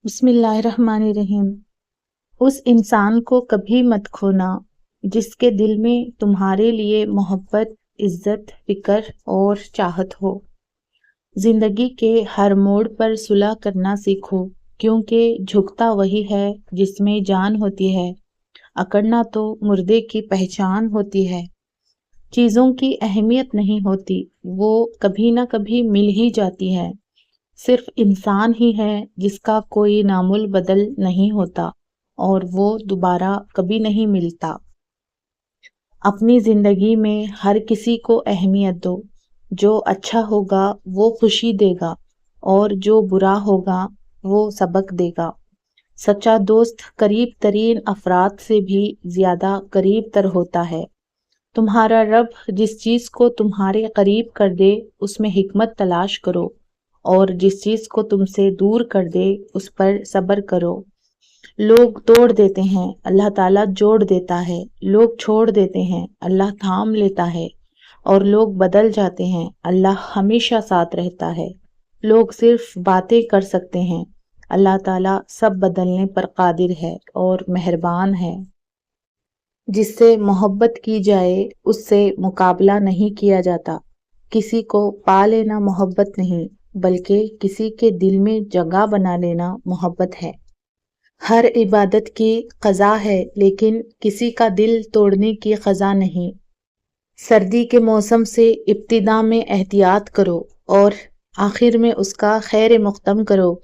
بسم اللہ الرحمن الرحیم۔ اس انسان کو کبھی مت کھونا جس کے دل میں تمہارے لیے محبت، عزت، فکر اور چاہت ہو۔ زندگی کے ہر موڑ پر صلح کرنا سیکھو، کیونکہ جھکتا وہی ہے جس میں جان ہوتی ہے، اکڑنا تو مردے کی پہچان ہوتی ہے۔ چیزوں کی اہمیت نہیں ہوتی، وہ کبھی نہ کبھی مل ہی جاتی ہے۔ صرف انسان ہی ہے جس کا کوئی نامل بدل نہیں ہوتا اور وہ دوبارہ کبھی نہیں ملتا۔ اپنی زندگی میں ہر کسی کو اہمیت دو۔ جو اچھا ہوگا وہ خوشی دے گا اور جو برا ہوگا وہ سبق دے گا۔ سچا دوست قریب ترین افراد سے بھی زیادہ قریب تر ہوتا ہے۔ تمہارا رب جس چیز کو تمہارے قریب کر دے اس میں حکمت تلاش کرو، اور جس چیز کو تم سے دور کر دے اس پر صبر کرو۔ لوگ توڑ دیتے ہیں، اللہ تعالیٰ جوڑ دیتا ہے۔ لوگ چھوڑ دیتے ہیں، اللہ تھام لیتا ہے۔ اور لوگ بدل جاتے ہیں، اللہ ہمیشہ ساتھ رہتا ہے۔ لوگ صرف باتیں کر سکتے ہیں، اللہ تعالیٰ سب بدلنے پر قادر ہے اور مہربان ہے۔ جس سے محبت کی جائے اس سے مقابلہ نہیں کیا جاتا۔ کسی کو پا لینا محبت نہیں، بلکہ کسی کے دل میں جگہ بنا لینا محبت ہے۔ ہر عبادت کی قضا ہے، لیکن کسی کا دل توڑنے کی قضا نہیں۔ سردی کے موسم سے ابتدا میں احتیاط کرو اور آخر میں اس کا خیر مقدم کرو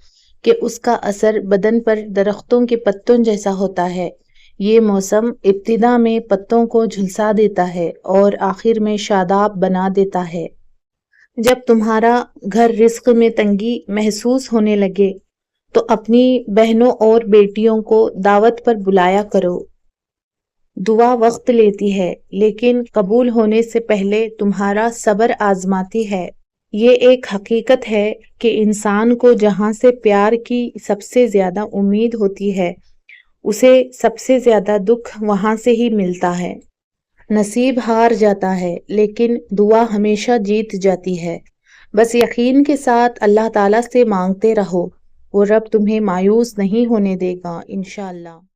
کہ اس کا اثر بدن پر درختوں کے پتوں جیسا ہوتا ہے۔ یہ موسم ابتدا میں پتوں کو جھلسا دیتا ہے اور آخر میں شاداب بنا دیتا ہے۔ جب تمہارا گھر رزق میں تنگی محسوس ہونے لگے تو اپنی بہنوں اور بیٹیوں کو دعوت پر بلایا کرو۔ دعا وقت لیتی ہے، لیکن قبول ہونے سے پہلے تمہارا صبر آزماتی ہے۔ یہ ایک حقیقت ہے کہ انسان کو جہاں سے پیار کی سب سے زیادہ امید ہوتی ہے، اسے سب سے زیادہ دکھ وہاں سے ہی ملتا ہے۔ نصیب ہار جاتا ہے، لیکن دعا ہمیشہ جیت جاتی ہے۔ بس یقین کے ساتھ اللہ تعالیٰ سے مانگتے رہو، وہ رب تمہیں مایوس نہیں ہونے دے گا انشاءاللہ۔